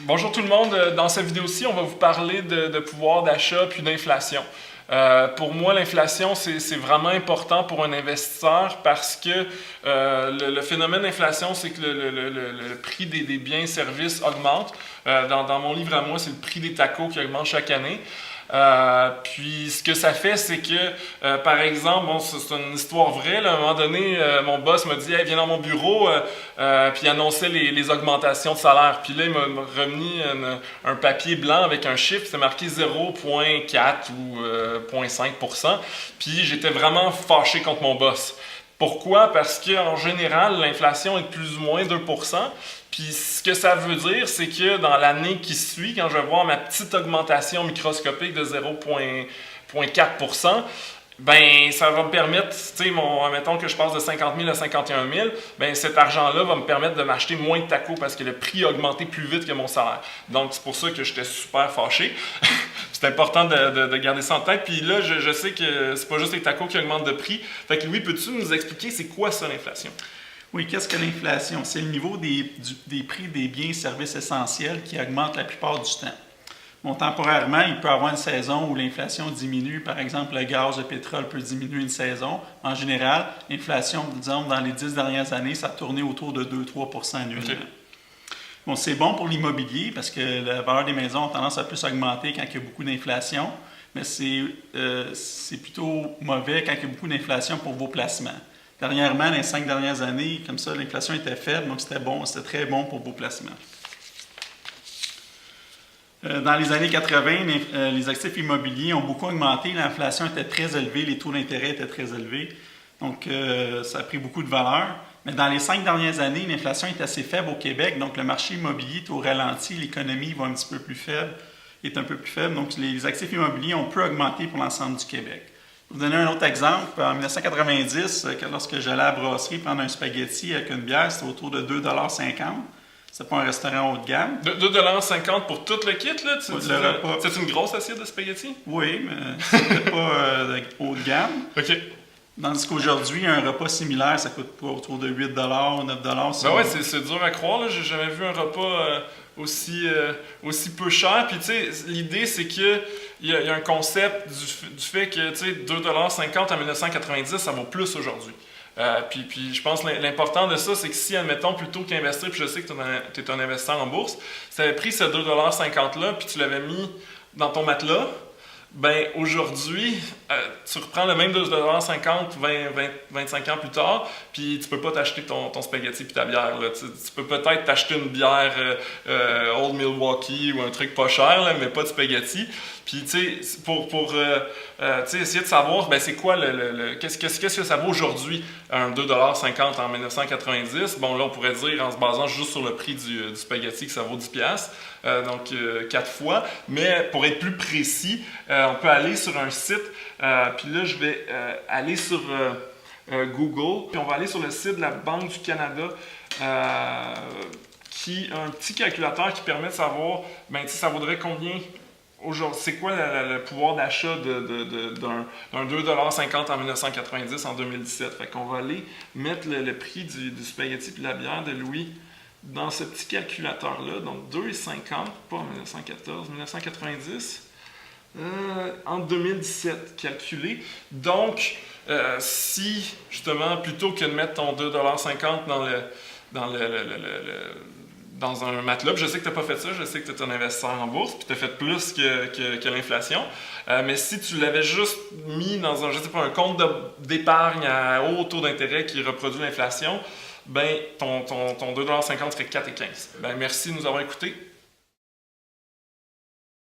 Bonjour tout le monde, dans cette vidéo-ci, on va vous parler de pouvoir d'achat puis d'inflation. Pour moi, l'inflation, c'est vraiment important pour un investisseur parce que le phénomène d'inflation, c'est que le prix des biens et services augmente. Dans mon livre à moi, c'est le prix des tacos qui augmente chaque année. Puis ce que ça fait, c'est que, par exemple, bon, c'est une histoire vraie, là, à un moment donné, mon boss m'a dit hey, « viens dans mon bureau », puis il annonçait les augmentations de salaire. Puis là, il m'a remis un papier blanc avec un chiffre, c'était marqué 0,4 ou 0,5 %. Puis j'étais vraiment fâché contre mon boss. Pourquoi? Parce qu'en général, l'inflation est de plus ou moins 2 %. Puis ce que ça veut dire, c'est que dans l'année qui suit, quand je vais voir ma petite augmentation microscopique de 0,4 %, ben ça va me permettre, tu sais, mettons que je passe de 50 000 à 51 000, ben cet argent-là va me permettre de m'acheter moins de tacos parce que le prix a augmenté plus vite que mon salaire. Donc c'est pour ça que j'étais super fâché. C'est important de garder ça en tête. Puis là, je sais que c'est pas juste les tacos qui augmentent de prix. Fait que Louis, peux-tu nous expliquer c'est quoi ça l'inflation? Oui, qu'est-ce que l'inflation? C'est le niveau des prix des biens et services essentiels qui augmente la plupart du temps. Bon, temporairement, il peut y avoir une saison où l'inflation diminue. Par exemple, le gaz, le pétrole peut diminuer une saison. En général, l'inflation, disons, dans les 10 dernières années, ça a tourné autour de 2-3 % annuellement. Okay. Bon, c'est bon pour l'immobilier parce que la valeur des maisons a tendance à plus augmenter quand il y a beaucoup d'inflation, mais c'est plutôt mauvais quand il y a beaucoup d'inflation pour vos placements. Dernièrement, les 5 dernières années, comme ça, l'inflation était faible, donc c'était bon, c'était très bon pour vos placements. Dans les années 80, les actifs immobiliers ont beaucoup augmenté, l'inflation était très élevée, les taux d'intérêt étaient très élevés, donc ça a pris beaucoup de valeur. Mais dans les 5 dernières années, l'inflation est assez faible au Québec, donc le marché immobilier est au ralenti, l'économie va un petit peu plus faible, est un peu plus faible, donc les actifs immobiliers ont peu augmenté pour l'ensemble du Québec. Je vais vous donner un autre exemple. En 1990, lorsque j'allais à la brasserie prendre un spaghetti avec une bière, c'était autour de 2,50 $. C'était pas un restaurant haut de gamme. 2,50 $ pour tout le kit, là? C'est une grosse assiette de spaghetti? Oui, mais c'était pas haut de gamme. OK. Tandis qu'aujourd'hui, un repas similaire, ça coûte pas autour de 8 $, 9 $. Ben ouais, c'est dur à croire, là. J'ai jamais vu un repas aussi peu cher. Puis, tu sais, l'idée, c'est qu'il y a un concept du fait que, tu sais, 2,50 $ en 1990, ça vaut plus aujourd'hui. Puis je pense que l'important de ça, c'est que si, admettons, plutôt qu'investir, puis je sais que tu es un investisseur en bourse, si tu avais pris ce 2,50 $ là, puis tu l'avais mis dans ton matelas, ben aujourd'hui, tu reprends le même 2,50 $, 25 ans plus tard, puis tu peux pas t'acheter ton spaghetti puis ta bière. Là. Tu peux peut-être t'acheter une bière Old Milwaukee ou un truc pas cher, là, mais pas de spaghetti. Puis, tu sais, pour essayer de savoir, ben, c'est quoi qu'est-ce que ça vaut aujourd'hui, un 2,50 $ en 1990? Bon, là, on pourrait dire, en se basant juste sur le prix du spaghetti, que ça vaut 10 $, donc 4 fois. Mais pour être plus précis, on peut aller sur un site, puis là, je vais aller sur Google, puis on va aller sur le site de la Banque du Canada, qui a un petit calculateur qui permet de savoir, ben, ça vaudrait combien aujourd'hui, c'est quoi le pouvoir d'achat d'un 2,50 $ en 1990 en 2017. Fait qu'on va aller mettre le prix du spaghetti et de la bière de Louis dans ce petit calculateur-là. Donc 2,50 $, pas en 1914, 1990, en 2017 calculé. Donc, si, justement, plutôt que de mettre ton 2,50 $ dans un matelas, je sais que tu n'as pas fait ça, je sais que tu es un investisseur en bourse, puis tu as fait plus que l'inflation, mais si tu l'avais juste mis dans un compte d'épargne à haut taux d'intérêt qui reproduit l'inflation, ben ton 2,50 $ serait 4,15 $. Ben, merci de nous avoir écoutés.